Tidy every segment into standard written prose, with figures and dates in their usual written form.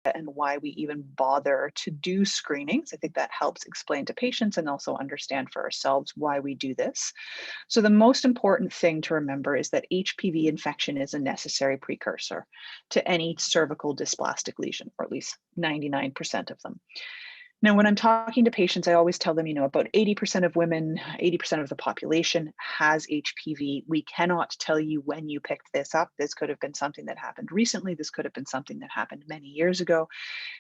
and why we even bother to do screenings. I think that helps explain to patients and also understand for ourselves why we do this. So the most important thing to remember is that HPV infection is a necessary precursor to any cervical dysplastic lesion, or at least 99% of them. Now, when I'm talking to patients, I always tell them, about 80% of women, 80% of the population has HPV. We cannot tell you when you picked this up. This could have been something that happened recently. This could have been something that happened many years ago,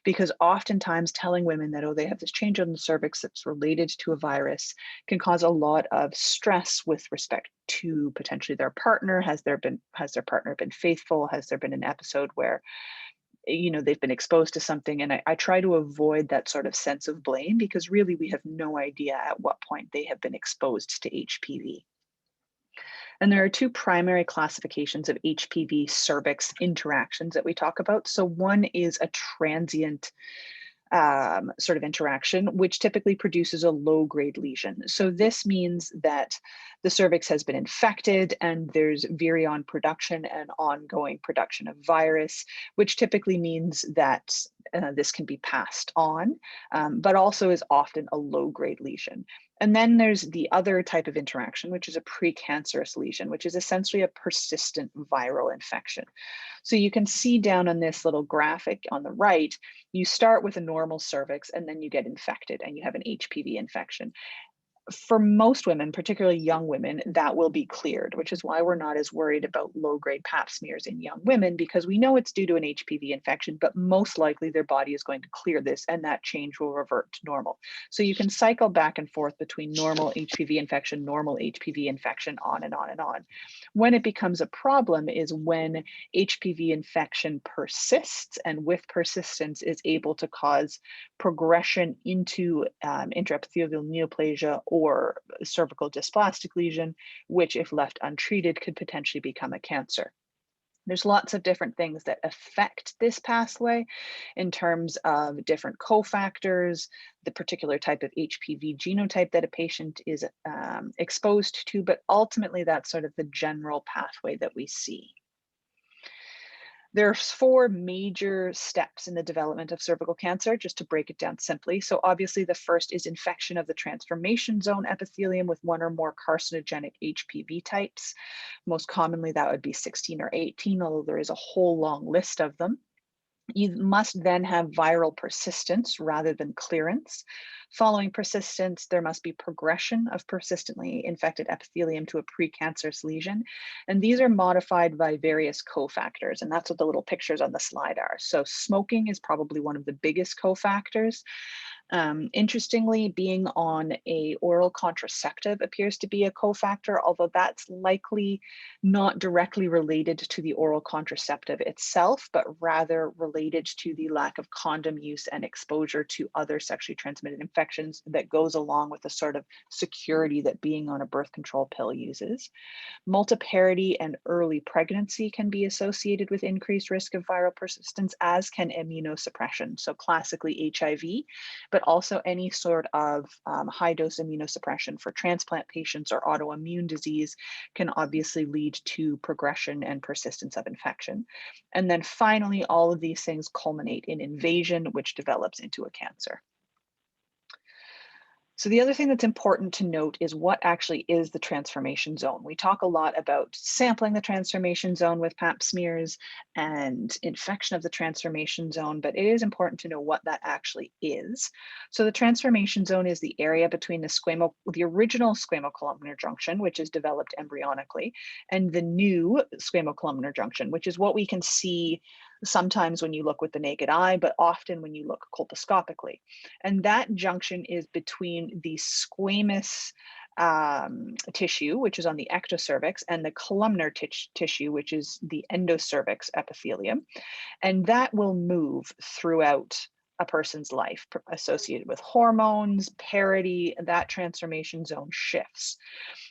because oftentimes telling women that, oh, they have this change on the cervix that's related to a virus can cause a lot of stress with respect to potentially their partner. Has their partner been faithful? Has there been an episode where they've been exposed to something? And I try to avoid that sort of sense of blame, because really we have no idea at what point they have been exposed to HPV. And there are two primary classifications of HPV cervix interactions that we talk about. So one is a transient sort of interaction, which typically produces a low-grade lesion. So this means that the cervix has been infected and there's virion production and ongoing production of virus, which typically means that this can be passed on, but also is often a low-grade lesion. And then there's the other type of interaction, which is a precancerous lesion, which is essentially a persistent viral infection. So you can see down on this little graphic on the right, you start with a normal cervix and then you get infected and you have an HPV infection. For most women, particularly young women, that will be cleared, which is why we're not as worried about low-grade Pap smears in young women, because we know it's due to an HPV infection, but most likely their body is going to clear this and that change will revert to normal. So you can cycle back and forth between normal HPV infection, on and on and on. When it becomes a problem is when HPV infection persists, and with persistence is able to cause progression into intraepithelial neoplasia or cervical dysplastic lesion, which if left untreated could potentially become a cancer. There's lots of different things that affect this pathway in terms of different cofactors, the particular type of HPV genotype that a patient is exposed to, but ultimately that's sort of the general pathway that we see. There's 4 major steps in the development of cervical cancer, just to break it down simply. So obviously the first is infection of the transformation zone epithelium with one or more carcinogenic HPV types. Most commonly that would be 16 or 18, although there is a whole long list of them. You must then have viral persistence rather than clearance. Following persistence, there must be progression of persistently infected epithelium to a precancerous lesion. And these are modified by various cofactors, and that's what the little pictures on the slide are. So smoking is probably one of the biggest cofactors. Interestingly, being on a oral contraceptive appears to be a cofactor, although that's likely not directly related to the oral contraceptive itself, but rather related to the lack of condom use and exposure to other sexually transmitted infections that goes along with the sort of security that being on a birth control pill uses. Multiparity and early pregnancy can be associated with increased risk of viral persistence, as can immunosuppression. So classically HIV, but also any sort of high dose immunosuppression for transplant patients or autoimmune disease can obviously lead to progression and persistence of infection. And then finally, all of these things culminate in invasion, which develops into a cancer. So the other thing that's important to note is what actually is the transformation zone. We talk a lot about sampling the transformation zone with Pap smears and infection of the transformation zone, but it is important to know what that actually is. So the transformation zone is the area between the original squamocolumnar junction, which is developed embryonically, and the new squamocolumnar junction, which is what we can see sometimes when you look with the naked eye, but often when you look colposcopically. And that junction is between the squamous tissue, which is on the ectocervix, and the columnar tissue, which is the endocervix epithelium. And that will move throughout a person's life associated with hormones, parity. That transformation zone shifts.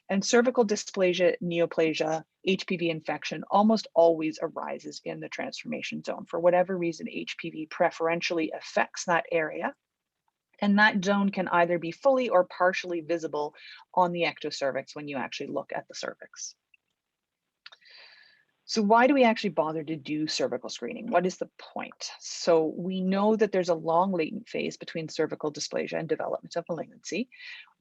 And cervical dysplasia, neoplasia, HPV infection almost always arises in the transformation zone. For whatever reason, HPV preferentially affects that area. And that zone can either be fully or partially visible on the ectocervix when you actually look at the cervix. So why do we actually bother to do cervical screening? What is the point? So we know that there's a long latent phase between cervical dysplasia and development of malignancy.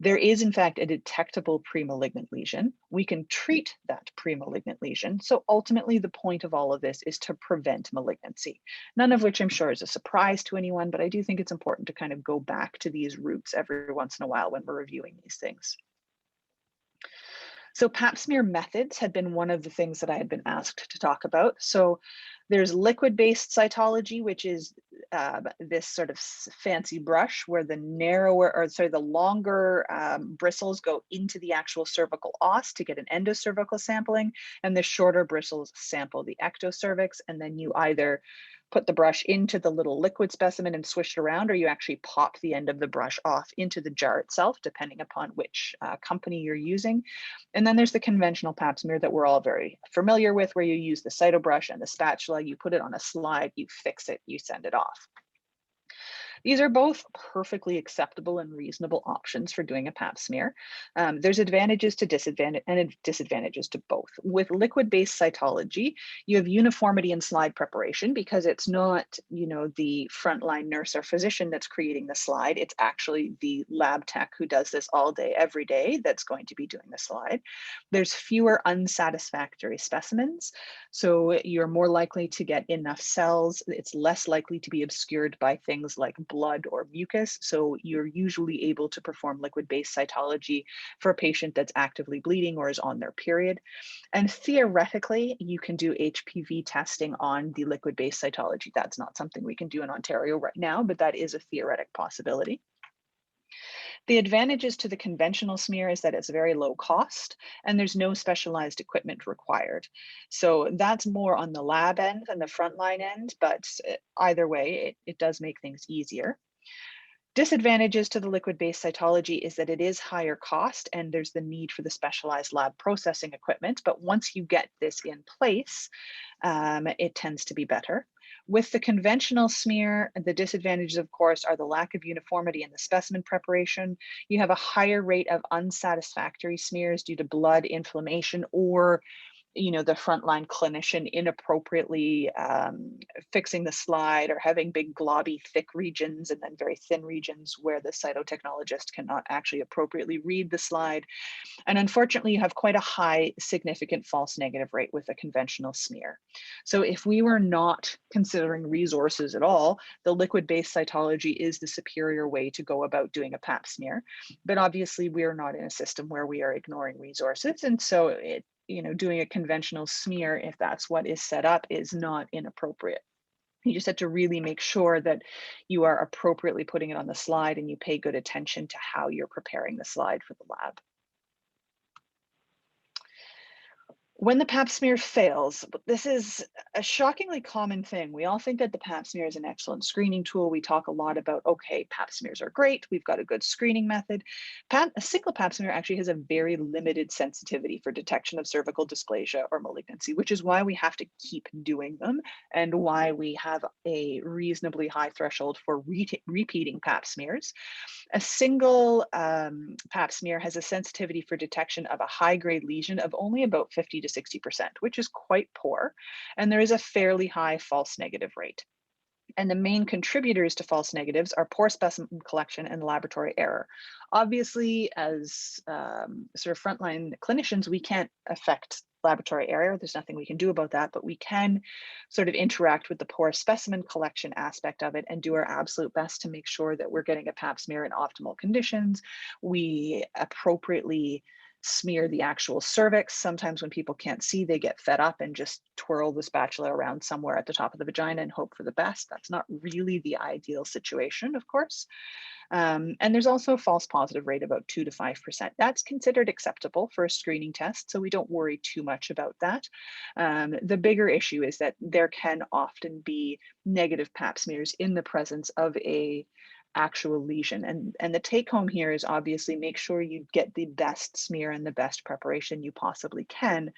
There is, in fact, a detectable premalignant lesion. We can treat that premalignant lesion. So ultimately, the point of all of this is to prevent malignancy, none of which I'm sure is a surprise to anyone, but I do think it's important to kind of go back to these roots every once in a while when we're reviewing these things. So Pap smear methods had been one of the things that I had been asked to talk about. So there's liquid-based cytology, which is this sort of fancy brush where the longer bristles go into the actual cervical os to get an endocervical sampling, and the shorter bristles sample the ectocervix, and then you either put the brush into the little liquid specimen and swish it around, or you actually pop the end of the brush off into the jar itself, depending upon which company you're using. And then there's the conventional Pap smear that we're all very familiar with, where you use the cyto brush and the spatula, you put it on a slide, you fix it, you send it off. These are both perfectly acceptable and reasonable options for doing a Pap smear. There's advantages to disadvantages to both. With liquid-based cytology, you have uniformity in slide preparation because it's not, the frontline nurse or physician that's creating the slide. It's actually the lab tech who does this all day, every day, that's going to be doing the slide. There's fewer unsatisfactory specimens, so you're more likely to get enough cells. It's less likely to be obscured by things like blood or mucus. So you're usually able to perform liquid-based cytology for a patient that's actively bleeding or is on their period. And theoretically, you can do HPV testing on the liquid-based cytology. That's not something we can do in Ontario right now, but that is a theoretic possibility. The advantages to the conventional smear is that it's very low cost and there's no specialized equipment required. So that's more on the lab end than the frontline end, but either way, it does make things easier. Disadvantages to the liquid-based cytology is that it is higher cost and there's the need for the specialized lab processing equipment. But once you get this in place, it tends to be better. With the conventional smear, the disadvantages, of course, are the lack of uniformity in the specimen preparation. You have a higher rate of unsatisfactory smears due to blood, inflammation, or the frontline clinician inappropriately fixing the slide or having big globby thick regions and then very thin regions where the cytotechnologist cannot actually appropriately read the slide. And unfortunately, you have quite a high significant false negative rate with a conventional smear. So if we were not considering resources at all, the liquid-based cytology is the superior way to go about doing a Pap smear. But obviously, we are not in a system where we are ignoring resources. And so doing a conventional smear, if that's what is set up, is not inappropriate. You just have to really make sure that you are appropriately putting it on the slide and you pay good attention to how you're preparing the slide for the lab. When the Pap smear fails, this is a shockingly common thing. We all think that the Pap smear is an excellent screening tool. We talk a lot about, okay, Pap smears are great. We've got a good screening method. A single Pap smear actually has a very limited sensitivity for detection of cervical dysplasia or malignancy, which is why we have to keep doing them and why we have a reasonably high threshold for repeating Pap smears. A single Pap smear has a sensitivity for detection of a high-grade lesion of only about 50 to 60%, which is quite poor, and there is a fairly high false negative rate. And the main contributors to false negatives are poor specimen collection and laboratory error. Obviously, as sort of frontline clinicians, we can't affect laboratory error. There's nothing we can do about that, but we can sort of interact with the poor specimen collection aspect of it and do our absolute best to make sure that we're getting a Pap smear in optimal conditions. We appropriately smear the actual cervix. Sometimes when people can't see, they get fed up and just twirl the spatula around somewhere at the top of the vagina and hope for the best. That's not really the ideal situation, of course. And there's also a false positive rate about 2 to 5%. That's considered acceptable for a screening test, so we don't worry too much about that. The bigger issue is that there can often be negative Pap smears in the presence of a actual lesion. And the take home here is obviously make sure you get the best smear and the best preparation you possibly can.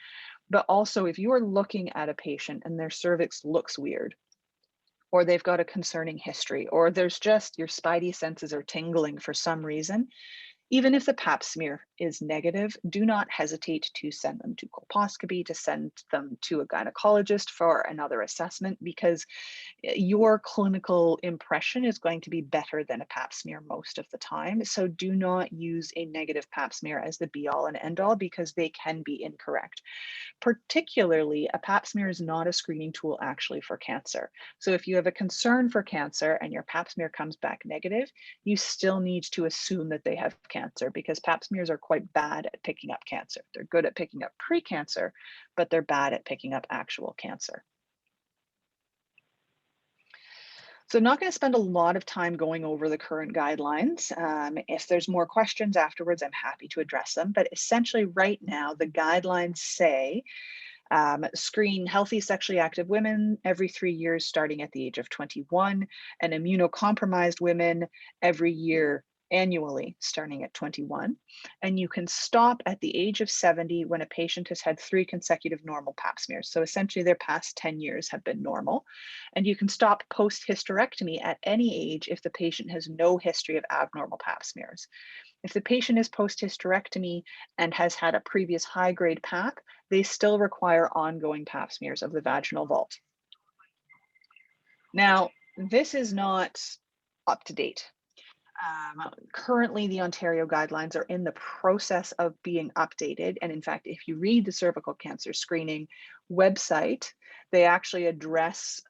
But also, if you are looking at a patient and their cervix looks weird, or they've got a concerning history, or there's just your spidey senses are tingling for some reason, Even if the Pap smear is negative, do not hesitate to send them to colposcopy, to send them to a gynecologist for another assessment, because your clinical impression is going to be better than a Pap smear most of the time. So do not use a negative Pap smear as the be all and end all, because they can be incorrect. Particularly, a Pap smear is not a screening tool actually for cancer. So if you have a concern for cancer and your Pap smear comes back negative, you still need to assume that they have cancer, because Pap smears are quite bad at picking up cancer. They're good at picking up precancer, but they're bad at picking up actual cancer. So I'm not going to spend a lot of time going over the current guidelines. If there's more questions afterwards, I'm happy to address them. But essentially right now, the guidelines say screen healthy sexually active women every 3 years starting at the age of 21, and immunocompromised women every year annually starting at 21. And you can stop at the age of 70 when a patient has had 3 consecutive normal Pap smears. So essentially their past 10 years have been normal. And you can stop post-hysterectomy at any age if the patient has no history of abnormal Pap smears. If the patient is post-hysterectomy and has had a previous high-grade Pap, they still require ongoing Pap smears of the vaginal vault. Now, this is not up to date. Currently, the Ontario guidelines are in the process of being updated. And in fact, if you read the cervical cancer screening website, they actually address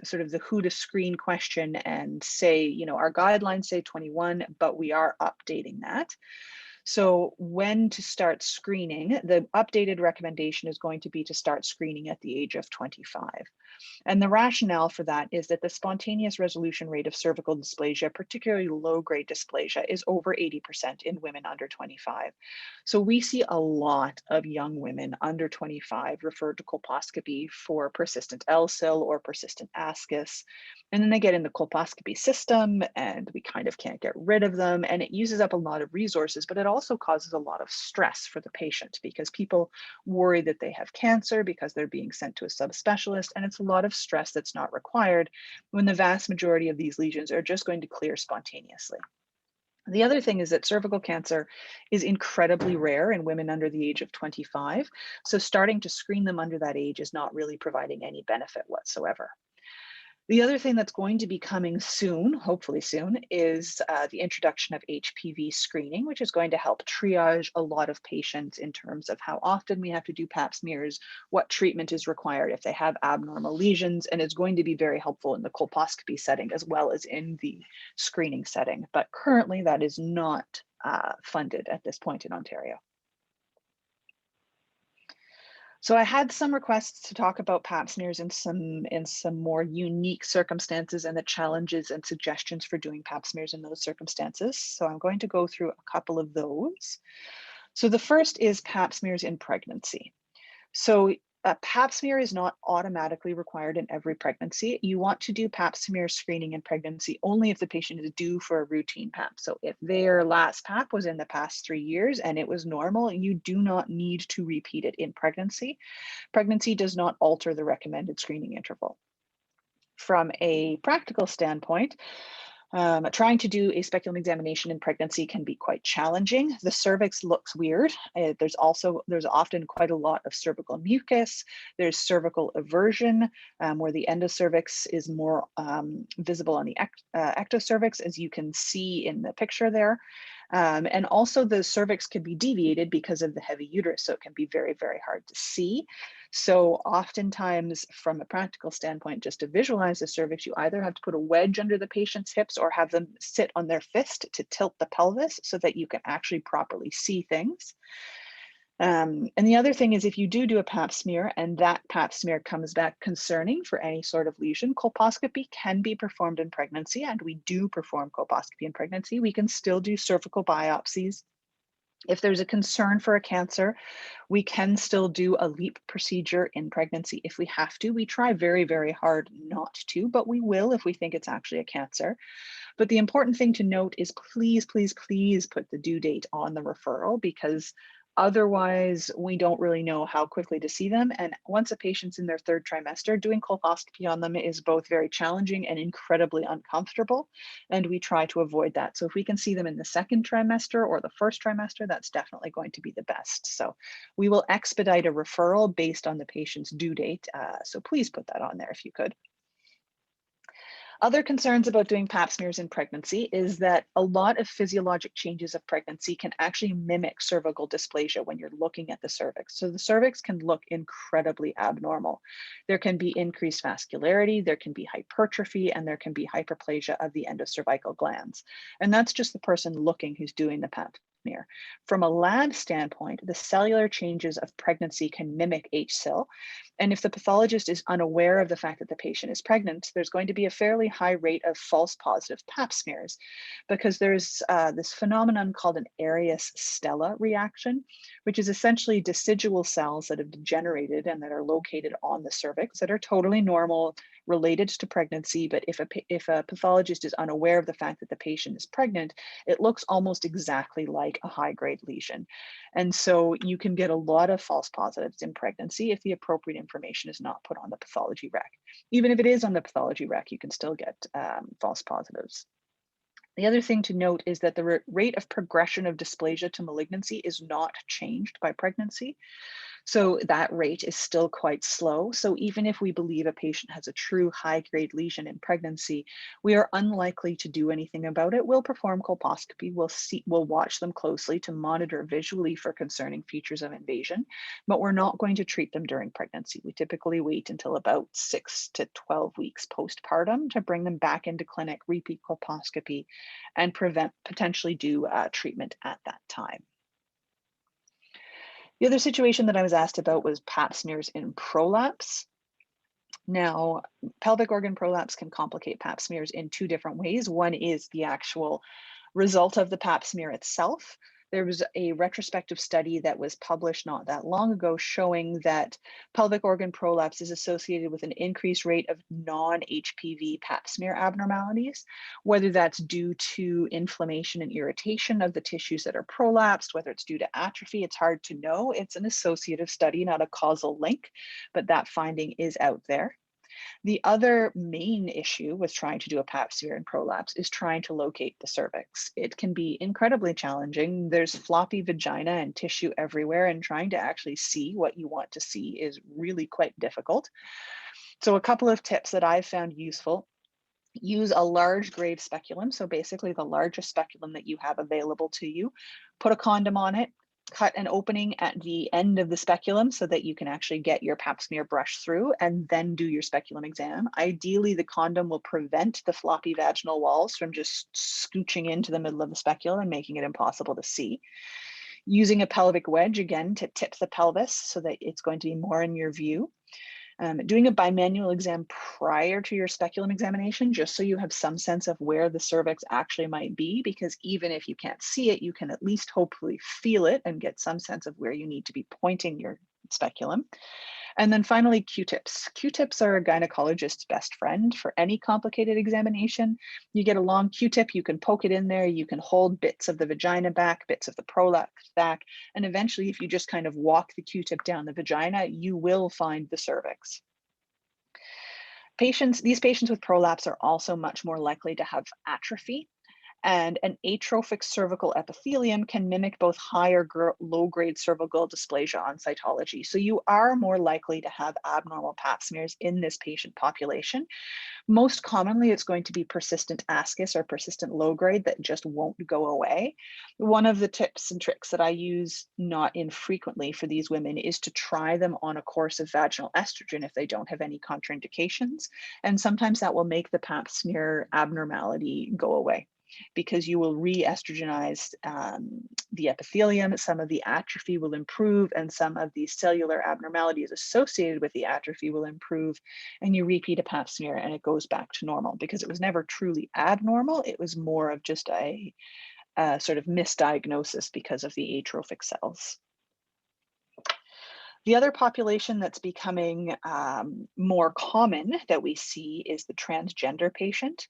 sort of the who to screen question and say, you know, our guidelines say 21, but we are updating that. So when to start screening, the updated recommendation is going to be to start screening at the age of 25. And the rationale for that is that the spontaneous resolution rate of cervical dysplasia, particularly low-grade dysplasia, is over 80% in women under 25. So we see a lot of young women under 25 referred to colposcopy for persistent LSIL or persistent ascus. And then they get in the colposcopy system and we kind of can't get rid of them. And it uses up a lot of resources, but it also causes a lot of stress for the patient because people worry that they have cancer because they're being sent to a subspecialist. And it's a lot of stress that's not required when the vast majority of these lesions are just going to clear spontaneously. The other thing is that cervical cancer is incredibly rare in women under the age of 25. So starting to screen them under that age is not really providing any benefit whatsoever. The other thing that's going to be coming soon, hopefully soon, is the introduction of HPV screening, which is going to help triage a lot of patients in terms of how often we have to do Pap smears, what treatment is required if they have abnormal lesions, and it's going to be very helpful in the colposcopy setting as well as in the screening setting. But currently that is not funded at this point in Ontario. So I had some requests to talk about Pap smears in some more unique circumstances and the challenges and suggestions for doing Pap smears in those circumstances. So I'm going to go through a couple of those. So the first is Pap smears in pregnancy. So a Pap smear is not automatically required in every pregnancy. You want to do Pap smear screening in pregnancy only if the patient is due for a routine Pap. So if their last Pap was in the past 3 years and it was normal, you do not need to repeat it in pregnancy. Pregnancy does not alter the recommended screening interval. From a practical standpoint, trying to do a speculum examination in pregnancy can be quite challenging. The cervix looks weird. There's often quite a lot of cervical mucus. There's cervical eversion, where the endocervix is more visible on the ectocervix, as you can see in the picture there. And also the cervix can be deviated because of the heavy uterus, so it can be very, very hard to see. So oftentimes, from a practical standpoint, just to visualize the cervix, you either have to put a wedge under the patient's hips or have them sit on their fist to tilt the pelvis so that you can actually properly see things. And the other thing is, if you do a Pap smear and that Pap smear comes back concerning for any sort of lesion, colposcopy can be performed in pregnancy, and we do perform colposcopy in pregnancy. We can still do cervical biopsies. If there's a concern for a cancer, we can still do a LEAP procedure in pregnancy if we have to. We try very, very hard not to, but we will if we think it's actually a cancer. But the important thing to note is please, please, please put the due date on the referral, because Otherwise, we don't really know how quickly to see them. And once a patient's in their third trimester, doing colposcopy on them is both very challenging and incredibly uncomfortable. And we try to avoid that. So if we can see them in the second trimester or the first trimester, that's definitely going to be the best. So we will expedite a referral based on the patient's due date. So please put that on there if you could. Other concerns about doing Pap smears in pregnancy is that a lot of physiologic changes of pregnancy can actually mimic cervical dysplasia when you're looking at the cervix. So the cervix can look incredibly abnormal. There can be increased vascularity, there can be hypertrophy, and there can be hyperplasia of the endocervical glands. And that's just the person looking who's doing the Pap smear. From a lab standpoint, the cellular changes of pregnancy can mimic HSIL. And if the pathologist is unaware of the fact that the patient is pregnant, there's going to be a fairly high rate of false positive Pap smears because there's this phenomenon called an Arias stella reaction, which is essentially decidual cells that have degenerated and that are located on the cervix that are totally normal, related to pregnancy. But if a pathologist is unaware of the fact that the patient is pregnant, it looks almost exactly like a high-grade lesion. And so you can get a lot of false positives in pregnancy if the appropriate information is not put on the pathology rec. Even if it is on the pathology rec, you can still get false positives. The other thing to note is that the rate of progression of dysplasia to malignancy is not changed by pregnancy. So that rate is still quite slow. So even if we believe a patient has a true high-grade lesion in pregnancy, we are unlikely to do anything about it. We'll perform colposcopy. We'll watch them closely to monitor visually for concerning features of invasion, but we're not going to treat them during pregnancy. We typically wait until about 6 to 12 weeks postpartum to bring them back into clinic, repeat colposcopy, and potentially do treatment at that time. The other situation that I was asked about was Pap smears in prolapse. Now, pelvic organ prolapse can complicate Pap smears in two different ways. One is the actual result of the Pap smear itself. There was a retrospective study that was published not that long ago showing that pelvic organ prolapse is associated with an increased rate of non-HPV Pap smear abnormalities, whether that's due to inflammation and irritation of the tissues that are prolapsed, whether it's due to atrophy, it's hard to know. It's an associative study, not a causal link, but that finding is out there. The other main issue with trying to do a Pap smear in prolapse is trying to locate the cervix. It can be incredibly challenging. There's floppy vagina and tissue everywhere, and trying to actually see what you want to see is really quite difficult. So a couple of tips that I've found useful: use a large grave speculum, so basically the largest speculum that you have available to you. Put a condom on it. Cut an opening at the end of the speculum so that you can actually get your Pap smear brush through and then do your speculum exam. Ideally, the condom will prevent the floppy vaginal walls from just scooching into the middle of the speculum and making it impossible to see. Using a pelvic wedge, again, to tip the pelvis so that it's going to be more in your view. Doing a bimanual exam prior to your speculum examination, just so you have some sense of where the cervix actually might be, because even if you can't see it, you can at least hopefully feel it and get some sense of where you need to be pointing your speculum. And then finally, Q-tips. Q-tips are a gynecologist's best friend for any complicated examination. You get a long Q-tip, you can poke it in there, you can hold bits of the vagina back, bits of the prolapse back, and eventually if you just kind of walk the Q-tip down the vagina, you will find the cervix. These patients with prolapse are also much more likely to have atrophy. And an atrophic cervical epithelium can mimic both high or low-grade cervical dysplasia on cytology. So you are more likely to have abnormal Pap smears in this patient population. Most commonly, it's going to be persistent ascus or persistent low-grade that just won't go away. One of the tips and tricks that I use not infrequently for these women is to try them on a course of vaginal estrogen if they don't have any contraindications. And sometimes that will make the Pap smear abnormality go away, because you will re-estrogenize the epithelium, some of the atrophy will improve, and some of the cellular abnormalities associated with the atrophy will improve, and you repeat a Pap smear and it goes back to normal, because it was never truly abnormal. It was more of just a sort of misdiagnosis because of the atrophic cells. The other population that's becoming more common that we see is the transgender patient.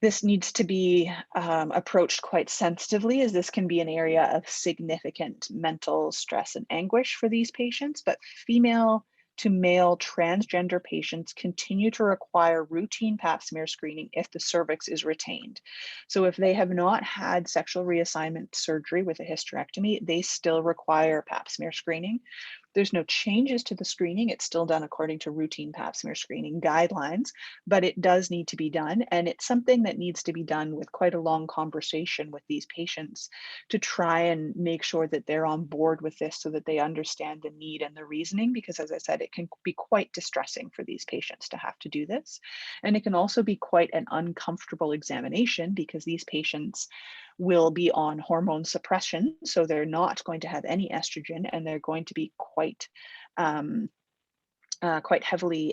This needs to be approached quite sensitively, as this can be an area of significant mental stress and anguish for these patients, but female to male transgender patients continue to require routine Pap smear screening if the cervix is retained. So if they have not had sexual reassignment surgery with a hysterectomy, they still require Pap smear screening. There's no changes to the screening. It's still done according to routine Pap smear screening guidelines, but it does need to be done. And it's something that needs to be done with quite a long conversation with these patients to try and make sure that they're on board with this so that they understand the need and the reasoning, because as I said, it can be quite distressing for these patients to have to do this. And it can also be quite an uncomfortable examination because these patients will be on hormone suppression. So they're not going to have any estrogen, and they're going to be quite heavily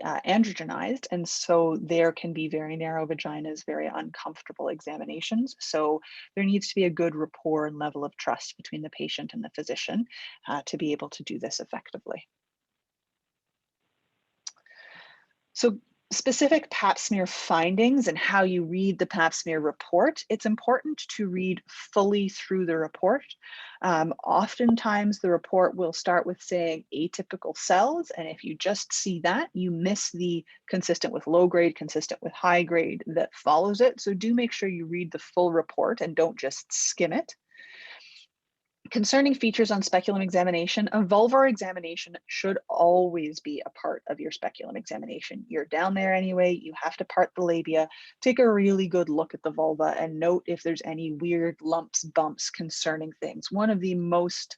androgenized. And so there can be very narrow vaginas, very uncomfortable examinations. So there needs to be a good rapport and level of trust between the patient and the physician to be able to do this effectively. So specific Pap smear findings and how you read the Pap smear report, it's important to read fully through the report. Oftentimes the report will start with saying atypical cells, and if you just see that, you miss the consistent with low grade, consistent with high grade that follows it. So do make sure you read the full report and don't just skim it. Concerning features on speculum examination, a vulvar examination should always be a part of your speculum examination. You're down there anyway, you have to part the labia, take a really good look at the vulva and note if there's any weird lumps, bumps concerning things. One of the most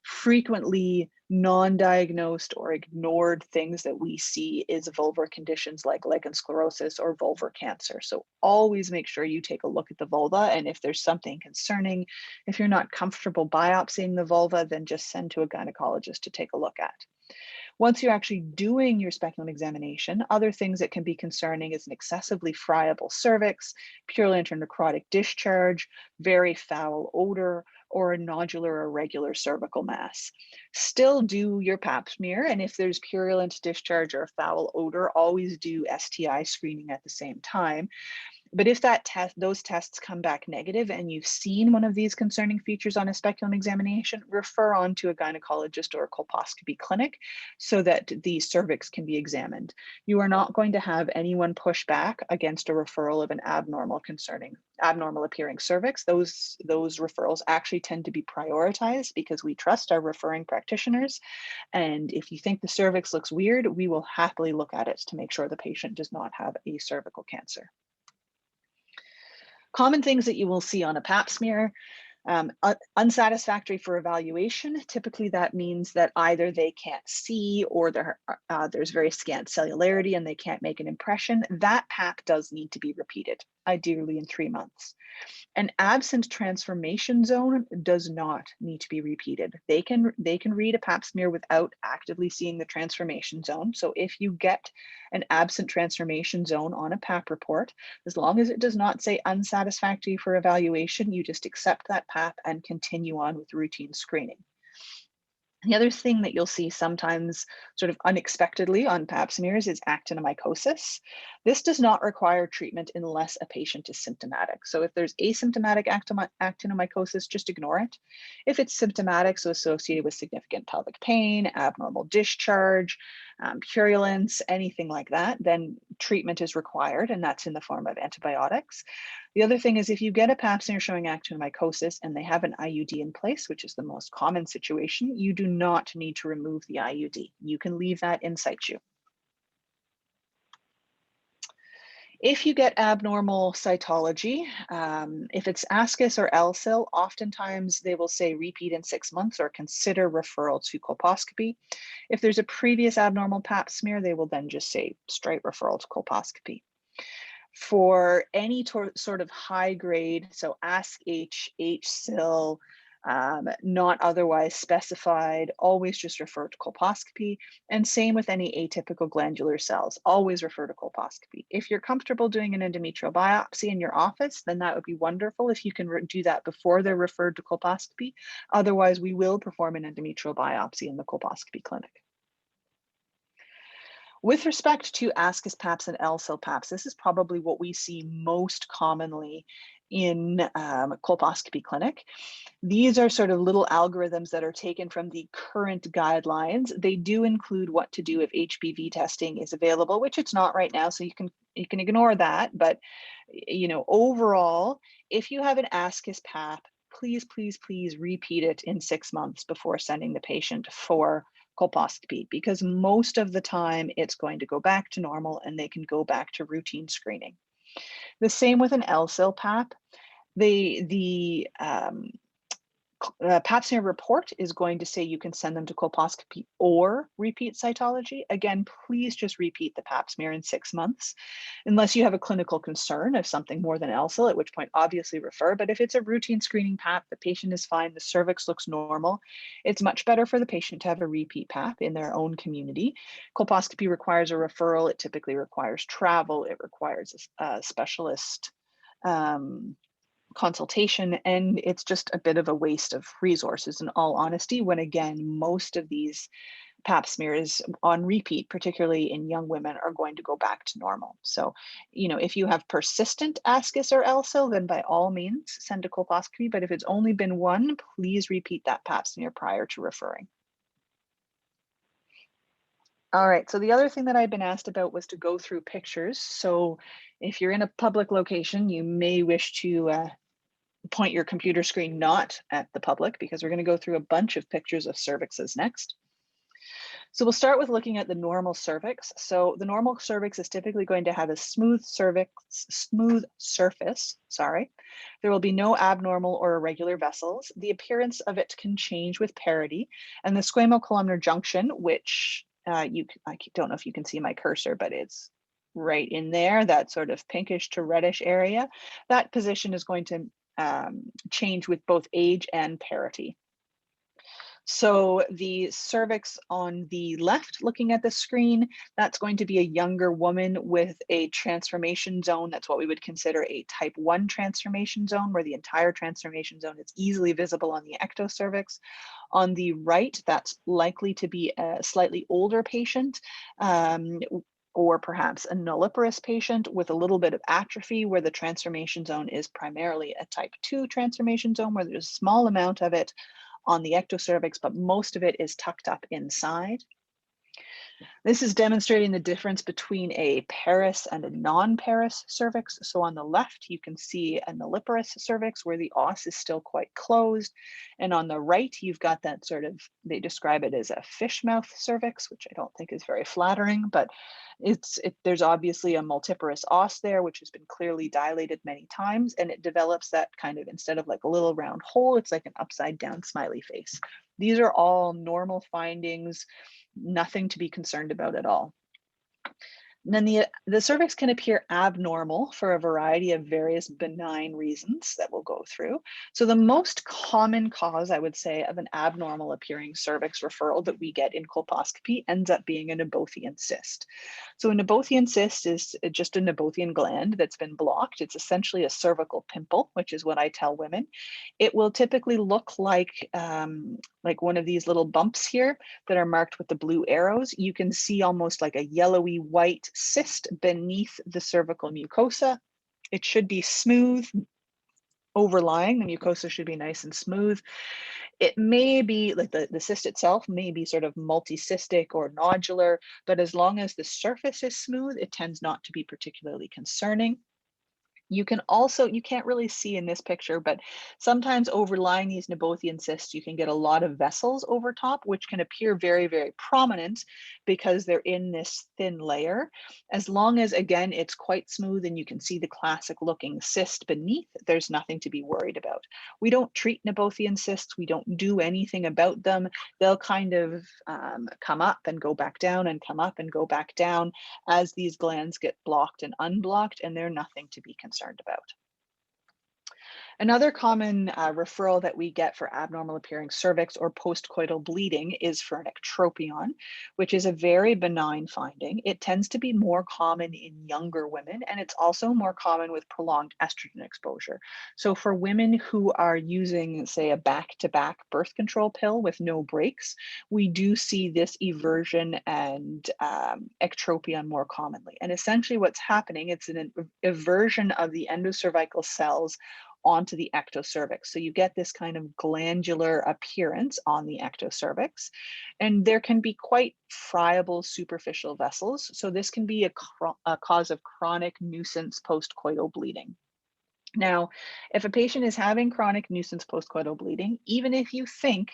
frequently non-diagnosed or ignored things that we see is vulvar conditions like lichen sclerosis or vulvar cancer. So always make sure you take a look at the vulva, and if there's something concerning, if you're not comfortable biopsying the vulva, then just send to a gynecologist to take a look at. Once you're actually doing your speculum examination, other things that can be concerning is an excessively friable cervix, purulent or necrotic discharge, very foul odor, or a nodular or irregular cervical mass. Still do your Pap smear, and if there's purulent discharge or foul odor, always do STI screening at the same time. But if those tests come back negative and you've seen one of these concerning features on a speculum examination, refer on to a gynecologist or a colposcopy clinic so that the cervix can be examined. You are not going to have anyone push back against a referral of an abnormal appearing cervix. Those referrals actually tend to be prioritized because we trust our referring practitioners. And if you think the cervix looks weird, we will happily look at it to make sure the patient does not have a cervical cancer. Common things that you will see on a Pap smear: unsatisfactory for evaluation. Typically that means that either they can't see or there's very scant cellularity and they can't make an impression. That Pap does need to be repeated, ideally in 3 months. An absent transformation zone does not need to be repeated. They can read a Pap smear without actively seeing the transformation zone. So if you get an absent transformation zone on a Pap report, as long as it does not say unsatisfactory for evaluation, you just accept that Pap and continue on with routine screening. The other thing that you'll see sometimes sort of unexpectedly on Pap smears is actinomycosis. This does not require treatment unless a patient is symptomatic. So if there's asymptomatic actinomycosis, just ignore it. If it's symptomatic, so associated with significant pelvic pain, abnormal discharge, purulence, anything like that, then treatment is required, and that's in the form of antibiotics. The other thing is if you get a Pap smear showing actinomycosis and they have an IUD in place, which is the most common situation, you do not need to remove the IUD. You can leave that in situ. If you get abnormal cytology, if it's ascus or LSIL, oftentimes they will say repeat in 6 months or consider referral to colposcopy. If there's a previous abnormal Pap smear, they will then just say straight referral to colposcopy. For any sort of high grade, so ASC-H, HSIL, not otherwise specified, always just refer to colposcopy. And same with any atypical glandular cells, always refer to colposcopy. If you're comfortable doing an endometrial biopsy in your office, then that would be wonderful if you can do that before they're referred to colposcopy. Otherwise, we will perform an endometrial biopsy in the colposcopy clinic. With respect to ascus paps and L-cell paps, this is probably what we see most commonly in colposcopy clinic. These are sort of little algorithms that are taken from the current guidelines. They do include what to do if HPV testing is available, which it's not right now, so you can ignore that. But overall, if you have an ascus pap, please repeat it in 6 months before sending the patient for colposcopy, because most of the time it's going to go back to normal and they can go back to routine screening. The same with an L-cell pap. The Pap Smear report is going to say you can send them to colposcopy or repeat cytology. Again, please just repeat the Pap Smear in 6 months, unless you have a clinical concern of something more than L-cell, at which point obviously refer. But if it's a routine screening Pap, the patient is fine, the cervix looks normal, it's much better for the patient to have a repeat Pap in their own community. Colposcopy requires a referral. It typically requires travel. It requires a specialist consultation, and it's just a bit of a waste of resources, in all honesty, when again most of these pap smears on repeat, particularly in young women, are going to go back to normal. So if you have persistent ascus or L-cell, then by all means send to colposcopy, but if it's only been one, please repeat that pap smear prior to referring. All right, so the other thing that I've been asked about was to go through pictures. So if you're in a public location, you may wish to point your computer screen not at the public, because we're going to go through a bunch of pictures of cervixes next. So we'll start with looking at the normal cervix. So the normal cervix is typically going to have a smooth surface, sorry. There will be no abnormal or irregular vessels. The appearance of it can change with parity, and the squamocolumnar junction, which I don't know if you can see my cursor, but it's right in there, that sort of pinkish to reddish area. That position is going to change with both age and parity. So the cervix on the left, looking at the screen, that's going to be a younger woman with a transformation zone. That's what we would consider a type 1 transformation zone, where the entire transformation zone is easily visible on the ectocervix. On the right, that's likely to be a slightly older patient, or perhaps a nulliparous patient with a little bit of atrophy, where the transformation zone is primarily a type 2 transformation zone, where there's a small amount of it on the ectocervix, but most of it is tucked up inside. This is demonstrating the difference between a parous and a non-parous cervix. So on the left, you can see a nulliparous cervix where the os is still quite closed. And on the right, you've got that sort of, they describe it as a fish mouth cervix, which I don't think is very flattering, but there's obviously a multiparous os there, which has been clearly dilated many times. And it develops that kind of, instead of like a little round hole, it's like an upside down smiley face. These are all normal findings, nothing to be concerned about at all. And then the cervix can appear abnormal for a variety of various benign reasons that we'll go through. So the most common cause, I would say, of an abnormal appearing cervix referral that we get in colposcopy ends up being a Nabothian cyst. So a Nabothian cyst is just a Nabothian gland that's been blocked. It's essentially a cervical pimple, which is what I tell women. It will typically look like one of these little bumps here that are marked with the blue arrows. You can see almost like a yellowy white cyst beneath the cervical mucosa. It should be smooth, overlying. The mucosa should be nice and smooth. It may be like the cyst itself may be sort of multicystic or nodular, but as long as the surface is smooth, it tends not to be particularly concerning. You can't really see in this picture, but sometimes overlying these Nabothian cysts, you can get a lot of vessels over top, which can appear very, very prominent because they're in this thin layer. As long as, again, it's quite smooth and you can see the classic looking cyst beneath, there's nothing to be worried about. We don't treat Nabothian cysts. We don't do anything about them. They'll kind of come up and go back down and come up and go back down as these glands get blocked and unblocked, and they're nothing to be concerned about. Another common referral that we get for abnormal appearing cervix or postcoital bleeding is for an ectropion, which is a very benign finding. It tends to be more common in younger women, and it's also more common with prolonged estrogen exposure. So for women who are using, say, a back-to-back birth control pill with no breaks, we do see this eversion and ectropion more commonly. And essentially what's happening, it's an eversion of the endocervical cells onto the ectocervix. So you get this kind of glandular appearance on the ectocervix, and there can be quite friable superficial vessels. So this can be a cause of chronic nuisance postcoital bleeding. Now, if a patient is having chronic nuisance postcoital bleeding, even if you think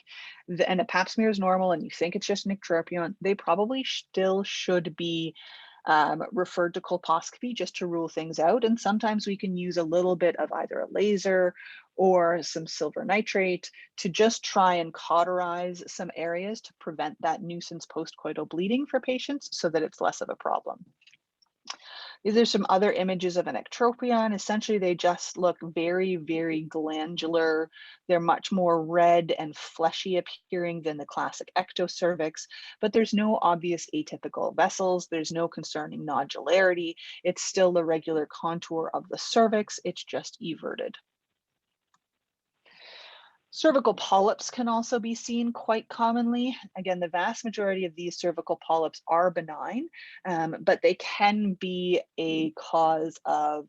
and a Pap smear is normal and you think it's just an ectropion, they probably still should be referred to colposcopy just to rule things out. And sometimes we can use a little bit of either a laser or some silver nitrate to just try and cauterize some areas to prevent that nuisance postcoital bleeding for patients so that it's less of a problem. These are some other images of an ectropion. Essentially, they just look very, very glandular. They're much more red and fleshy appearing than the classic ectocervix, but there's no obvious atypical vessels. There's no concerning nodularity. It's still the regular contour of the cervix. It's just everted. Cervical polyps can also be seen quite commonly. Again, the vast majority of these cervical polyps are benign, but they can be a cause of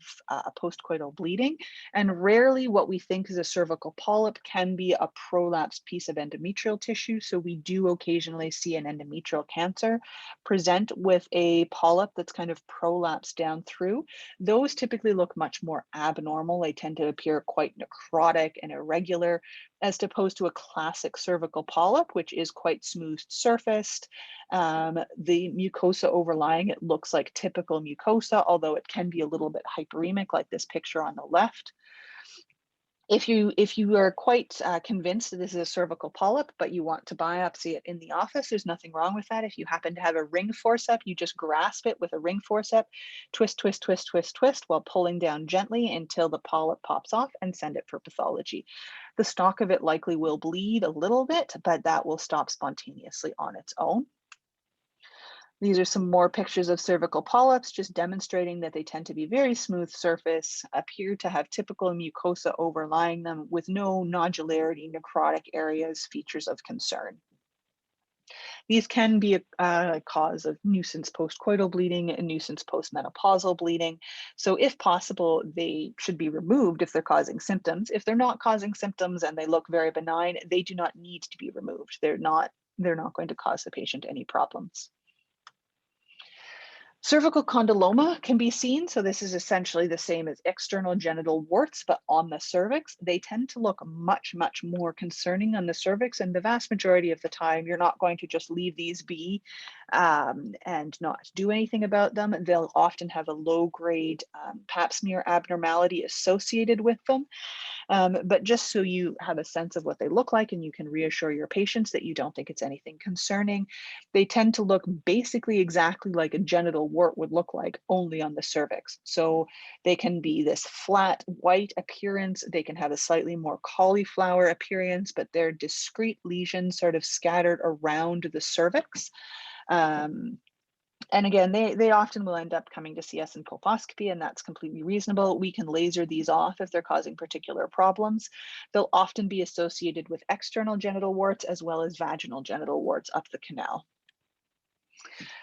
postcoital bleeding. And rarely what we think is a cervical polyp can be a prolapsed piece of endometrial tissue. So we do occasionally see an endometrial cancer present with a polyp that's kind of prolapsed down through. Those typically look much more abnormal. They tend to appear quite necrotic and irregular, as opposed to a classic cervical polyp, which is quite smooth surfaced. The mucosa overlying it looks like typical mucosa, although it can be a little bit hyperemic, like this picture on the left. If you are quite convinced that this is a cervical polyp, but you want to biopsy it in the office, there's nothing wrong with that. If you happen to have a ring forceps, you just grasp it with a ring forceps, twist, twist, twist, twist, twist, while pulling down gently until the polyp pops off, and send it for pathology. The stalk of it likely will bleed a little bit, but that will stop spontaneously on its own. These are some more pictures of cervical polyps, just demonstrating that they tend to be very smooth surface, appear to have typical mucosa overlying them with no nodularity, necrotic areas, features of concern. These can be a cause of nuisance postcoital bleeding and nuisance postmenopausal bleeding. So if possible, they should be removed if they're causing symptoms. If they're not causing symptoms and they look very benign, they do not need to be removed. They're not going to cause the patient any problems. Cervical condyloma can be seen. So this is essentially the same as external genital warts, but on the cervix. They tend to look much, much more concerning on the cervix. And the vast majority of the time, you're not going to just leave these be and not do anything about them. They'll often have a low-grade Pap smear abnormality associated with them. But just so you have a sense of what they look like and you can reassure your patients that you don't think it's anything concerning, they tend to look basically exactly like a genital wart would look like, only on the cervix. So they can be this flat white appearance. They can have a slightly more cauliflower appearance, but they're discrete lesions sort of scattered around the cervix. And again, they often will end up coming to see us in colposcopy, and that's completely reasonable. We can laser these off if they're causing particular problems. They'll often be associated with external genital warts as well as vaginal genital warts up the canal.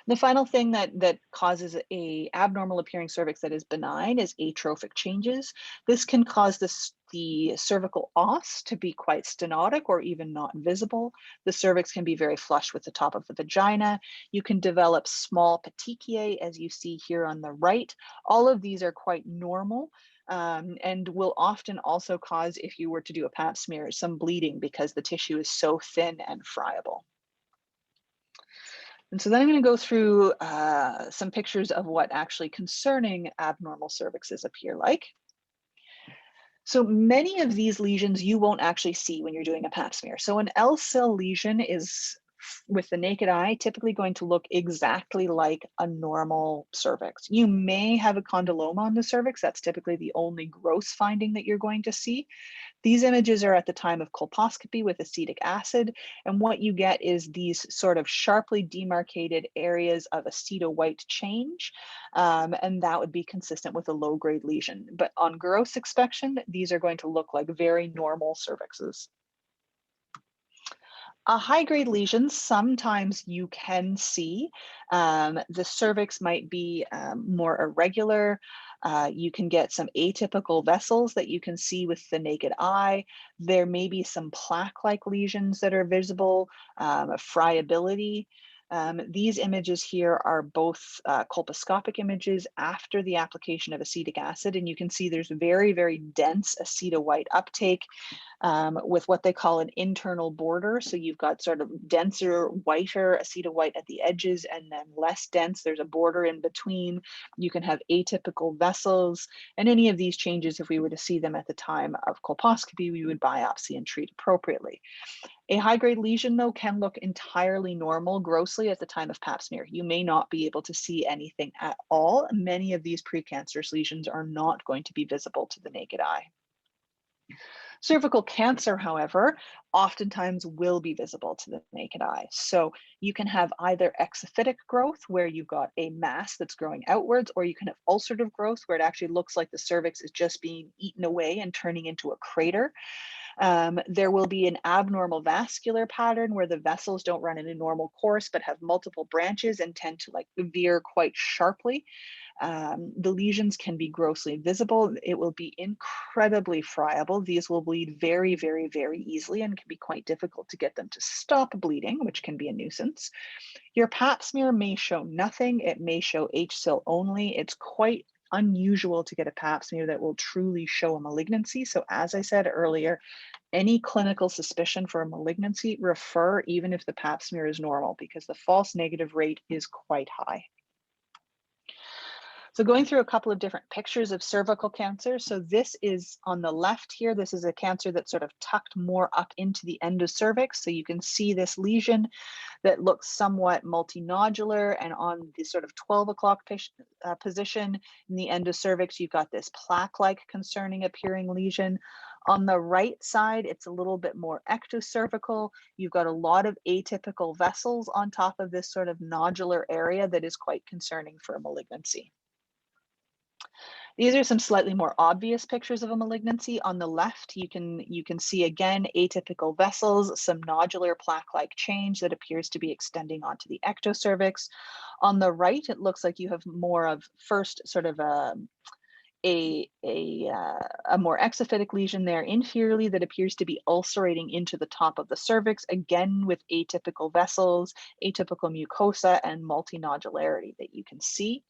The final thing that causes a abnormal appearing cervix that is benign is atrophic changes. This can cause the cervical os to be quite stenotic or even not visible. The cervix can be very flush with the top of the vagina. You can develop small petechiae, as you see here on the right. All of these are quite normal. And will often also cause, if you were to do a Pap smear, some bleeding because the tissue is so thin and friable. And so then I'm going to go through some pictures of what actually concerning abnormal cervixes appear like. So many of these lesions you won't actually see when you're doing a Pap smear. So an L-cell lesion is with the naked eye typically going to look exactly like a normal cervix. You may have a condyloma on the cervix. That's typically the only gross finding that you're going to see. These images are at the time of colposcopy with acetic acid, and what you get is these sort of sharply demarcated areas of aceto-white change, and that would be consistent with a low-grade lesion. But on gross inspection, these are going to look like very normal cervixes. A high-grade lesion, sometimes you can see the cervix might be more irregular. You can get some atypical vessels that you can see with the naked eye. There may be some plaque-like lesions that are visible, friability. These images here are both colposcopic images after the application of acetic acid, and you can see there's very, very dense aceto-white uptake with what they call an internal border. So you've got sort of denser, whiter aceto-white at the edges and then less dense. There's a border in between. You can have atypical vessels, and any of these changes, if we were to see them at the time of colposcopy, we would biopsy and treat appropriately. A high-grade lesion, though, can look entirely normal grossly at the time of Pap smear. You may not be able to see anything at all. Many of these precancerous lesions are not going to be visible to the naked eye. Cervical cancer, however, oftentimes will be visible to the naked eye. So you can have either exophytic growth, where you've got a mass that's growing outwards, or you can have ulcerative growth, where it actually looks like the cervix is just being eaten away and turning into a crater. There will be an abnormal vascular pattern where the vessels don't run in a normal course, but have multiple branches and tend to veer quite sharply. The lesions can be grossly visible. It will be incredibly friable. These will bleed very, very, very easily and can be quite difficult to get them to stop bleeding, which can be a nuisance. Your Pap smear may show nothing. It may show HSIL only. It's quite unusual to get a Pap smear that will truly show a malignancy. So as I said earlier, any clinical suspicion for a malignancy, refer even if the Pap smear is normal, because the false negative rate is quite high. So going through a couple of different pictures of cervical cancer. So this is on the left here. This is a cancer that's sort of tucked more up into the endocervix. So you can see this lesion that looks somewhat multinodular, and on the sort of 12 o'clock position in the endocervix, you've got this plaque-like concerning appearing lesion. On the right side, it's a little bit more ectocervical. You've got a lot of atypical vessels on top of this sort of nodular area that is quite concerning for a malignancy. These are some slightly more obvious pictures of a malignancy. On the left, you can see again atypical vessels, some nodular plaque-like change that appears to be extending onto the ectocervix. On the right, it looks like you have more of first sort of a more exophytic lesion there inferiorly that appears to be ulcerating into the top of the cervix, again with atypical vessels, atypical mucosa, and multinodularity that you can see.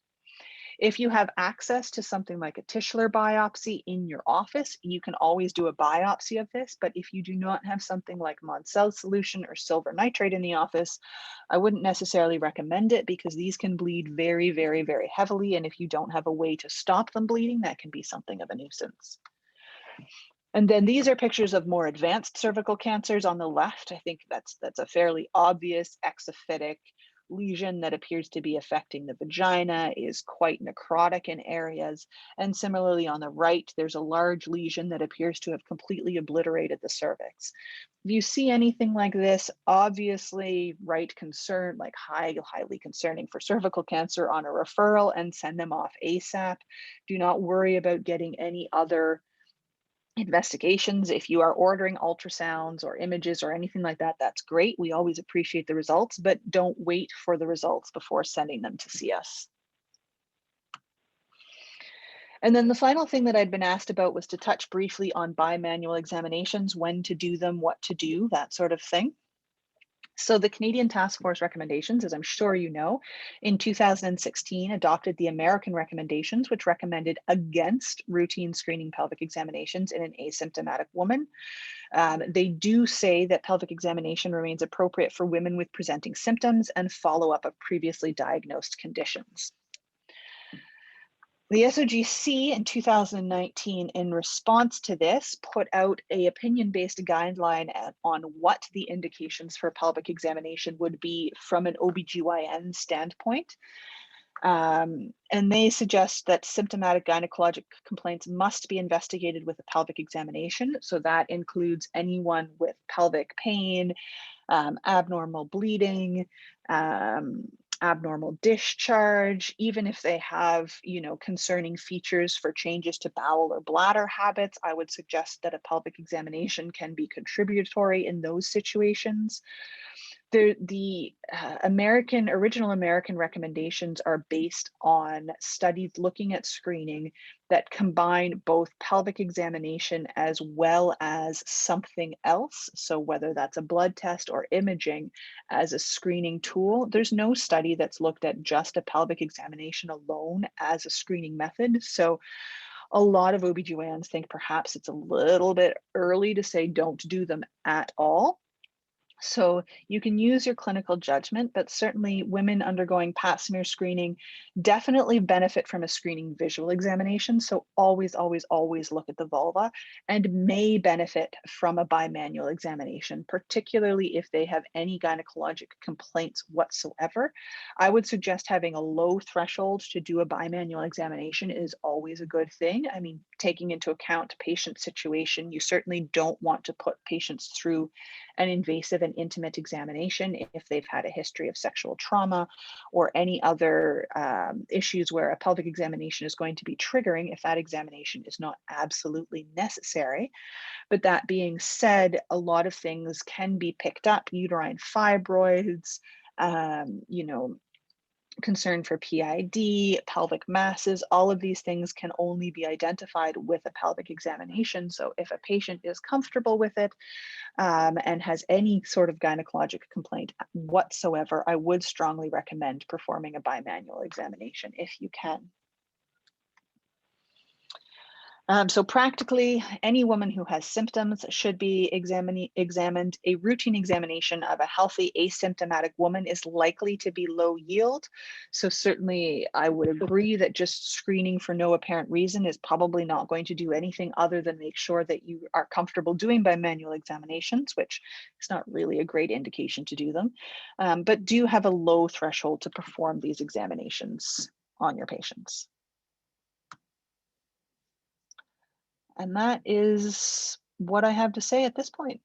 If you have access to something like a tisular biopsy in your office, you can always do a biopsy of this. But if you do not have something like Monsell solution or silver nitrate in the office, I wouldn't necessarily recommend it, because these can bleed very, very, very heavily. And if you don't have a way to stop them bleeding, that can be something of a nuisance. And then these are pictures of more advanced cervical cancers on the left. I think that's a fairly obvious exophytic lesion that appears to be affecting the vagina, is quite necrotic in areas. And similarly on the right, there's a large lesion that appears to have completely obliterated the cervix. If you see anything like this, obviously right concern, like highly concerning for cervical cancer, on a referral and send them off ASAP. Do not worry about getting any other investigations. If you are ordering ultrasounds or images or anything like that, that's great. We always appreciate the results, but don't wait for the results before sending them to see us. And then the final thing that I'd been asked about was to touch briefly on bimanual examinations, when to do them, what to do, that sort of thing. So the Canadian Task Force recommendations, as I'm sure you know, in 2016 adopted the American recommendations, which recommended against routine screening pelvic examinations in an asymptomatic woman. They do say that pelvic examination remains appropriate for women with presenting symptoms and follow-up of previously diagnosed conditions. The SOGC in 2019, in response to this, put out a opinion-based guideline on what the indications for pelvic examination would be from an OBGYN standpoint. And they suggest that symptomatic gynecologic complaints must be investigated with a pelvic examination. So that includes anyone with pelvic pain, abnormal bleeding, abnormal discharge, even if they have, concerning features for changes to bowel or bladder habits. I would suggest that a pelvic examination can be contributory in those situations. The original American recommendations are based on studies looking at screening that combine both pelvic examination as well as something else. So whether that's a blood test or imaging as a screening tool, there's no study that's looked at just a pelvic examination alone as a screening method. So a lot of OBGYNs think perhaps it's a little bit early to say don't do them at all. So you can use your clinical judgment, but certainly women undergoing Pap smear screening definitely benefit from a screening visual examination. So always, always, always look at the vulva, and may benefit from a bimanual examination, particularly if they have any gynecologic complaints whatsoever. I would suggest having a low threshold to do a bimanual examination is always a good thing. I mean, taking into account patient situation, you certainly don't want to put patients through an invasive and intimate examination if they've had a history of sexual trauma or any other issues where a pelvic examination is going to be triggering if that examination is not absolutely necessary. But that being said, a lot of things can be picked up: uterine fibroids, concern for PID, pelvic masses. All of these things can only be identified with a pelvic examination. So if a patient is comfortable with it and has any sort of gynecologic complaint whatsoever, I would strongly recommend performing a bimanual examination if you can. So practically, any woman who has symptoms should be examined. A routine examination of a healthy asymptomatic woman is likely to be low yield. So certainly I would agree that just screening for no apparent reason is probably not going to do anything other than make sure that you are comfortable doing bimanual examinations, which is not really a great indication to do them, but do have a low threshold to perform these examinations on your patients. And that is what I have to say at this point.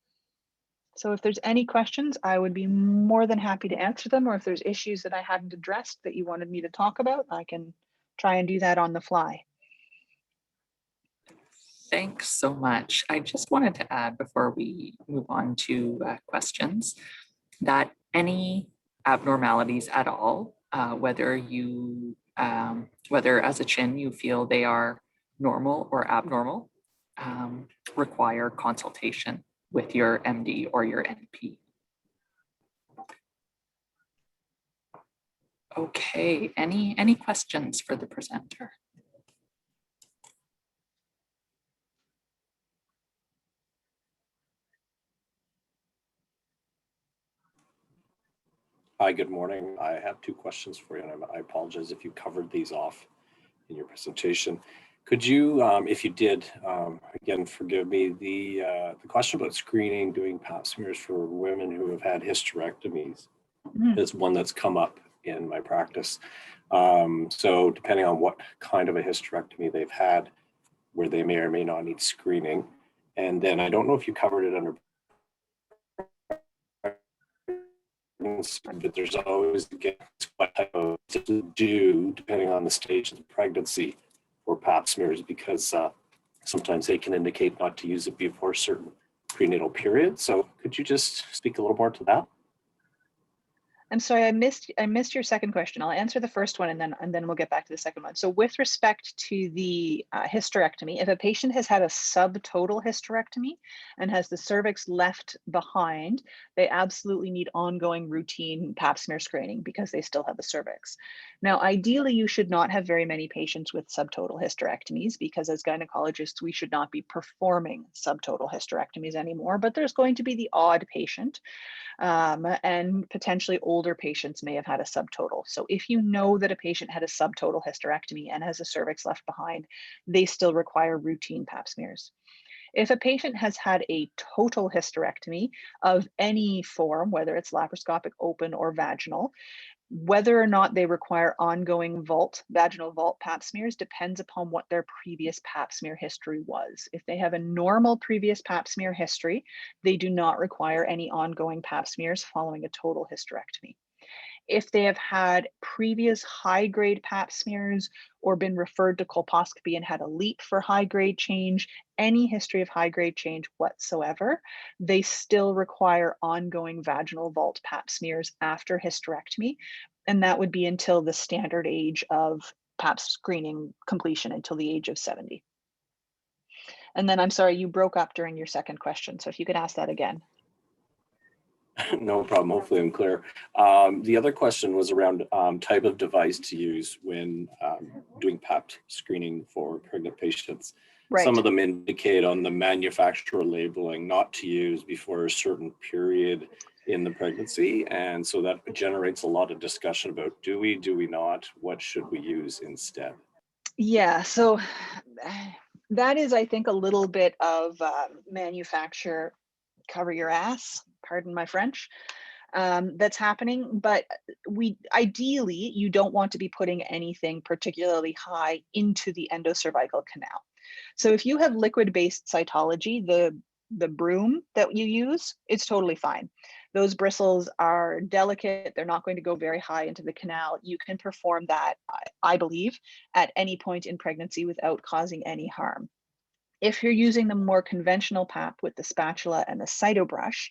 So if there's any questions, I would be more than happy to answer them, or if there's issues that I hadn't addressed that you wanted me to talk about, I can try and do that on the fly. Thanks so much. I just wanted to add before we move on to questions that any abnormalities at all, whether as a chin you feel they are normal or abnormal, require consultation with your MD or your NP. Okay, any questions for the presenter? Hi, good morning. I have two questions for you, and I apologize if you covered these off in your presentation. Could you, if you did, again, forgive me, the question about screening, doing Pap smears for women who have had hysterectomies is one that's come up in my practice. So depending on what kind of a hysterectomy they've had, where they may or may not need screening. And then I don't know if you covered it under, but there's always, again, what type of to do depending on the stage of the pregnancy for Pap smears, because sometimes they can indicate not to use it before a certain prenatal period. So could you just speak a little more to that? I'm sorry, I missed your second question. I'll answer the first one and then we'll get back to the second one. So with respect to the hysterectomy, if a patient has had a subtotal hysterectomy and has the cervix left behind, they absolutely need ongoing routine Pap smear screening because they still have the cervix. Now, ideally, you should not have very many patients with subtotal hysterectomies because as gynecologists, we should not be performing subtotal hysterectomies anymore, but there's going to be the odd patient and potentially older patients may have had a subtotal. So if you know that a patient had a subtotal hysterectomy and has a cervix left behind, they still require routine Pap smears. If a patient has had a total hysterectomy of any form, whether it's laparoscopic, open, or vaginal, whether or not they require ongoing vaginal vault Pap smears depends upon what their previous Pap smear history was. If they have a normal previous Pap smear history, they do not require any ongoing Pap smears following a total hysterectomy. If they have had previous high-grade Pap smears or been referred to colposcopy and had a LEAP for high-grade change, any history of high-grade change whatsoever, they still require ongoing vaginal vault Pap smears after hysterectomy, and that would be until the standard age of Pap screening completion, until the age of 70. And then I'm sorry, you broke up during your second question, so if you could ask that again. No problem. Hopefully I'm clear. The other question was around type of device to use when doing Pap screening for pregnant patients. Right. Some of them indicate on the manufacturer labeling not to use before a certain period in the pregnancy. And so that generates a lot of discussion about do we not, what should we use instead? Yeah, so that is, I think, a little bit of manufacturer cover your ass, pardon my French, that's happening. But ideally, you don't want to be putting anything particularly high into the endocervical canal. So if you have liquid-based cytology, the broom that you use, it's totally fine. Those bristles are delicate. They're not going to go very high into the canal. You can perform that, I believe, at any point in pregnancy without causing any harm. If you're using the more conventional Pap with the spatula and the CytoBrush,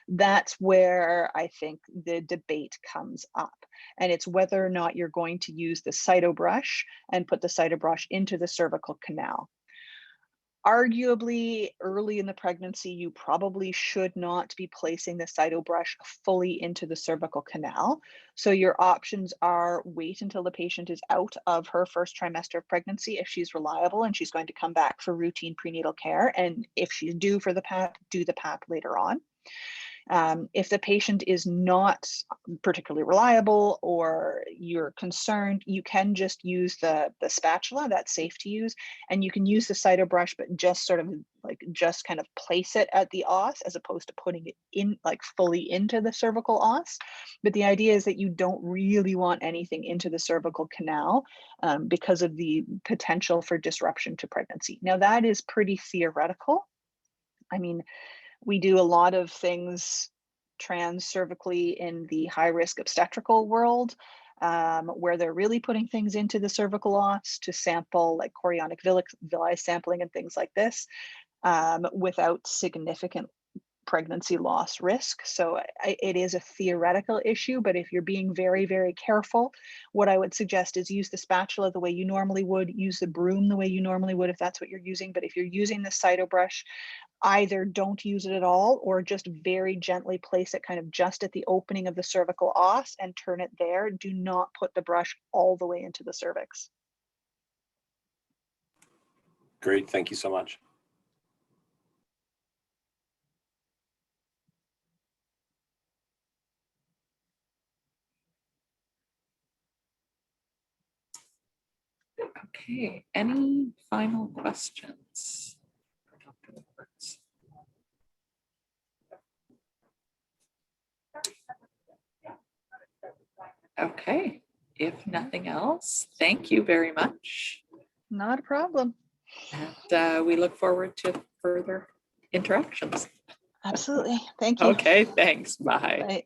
that's where I think the debate comes up. And it's whether or not you're going to use the CytoBrush and put the CytoBrush into the cervical canal. Arguably, early in the pregnancy, you probably should not be placing the CytoBrush fully into the cervical canal. So your options are wait until the patient is out of her first trimester of pregnancy if she's reliable and she's going to come back for routine prenatal care. And if she's due for the Pap, do the Pap later on. If the patient is not particularly reliable or you're concerned, you can just use the spatula. That's safe to use, and you can use the CytoBrush, but just sort of just kind of place it at the os as opposed to putting it in fully into the cervical os. But the idea is that you don't really want anything into the cervical canal because of the potential for disruption to pregnancy. Now that is pretty theoretical. I mean, we do a lot of things transcervically in the high-risk obstetrical world, where they're really putting things into the cervical os to sample, like chorionic villi sampling and things like this, without significant pregnancy loss risk. So it is a theoretical issue, but if you're being very, very careful, what I would suggest is use the spatula the way you normally would, use the broom the way you normally would if that's what you're using. But if you're using the CytoBrush, either don't use it at all or just very gently place it kind of just at the opening of the cervical os and turn it there. Do not put the brush all the way into the cervix. Great, thank you so much. Okay, any final questions for Dr. Roberts? Okay, if nothing else, thank you very much. Not a problem. And we look forward to further interactions. Absolutely. Thank you. Okay, thanks. Bye. Bye.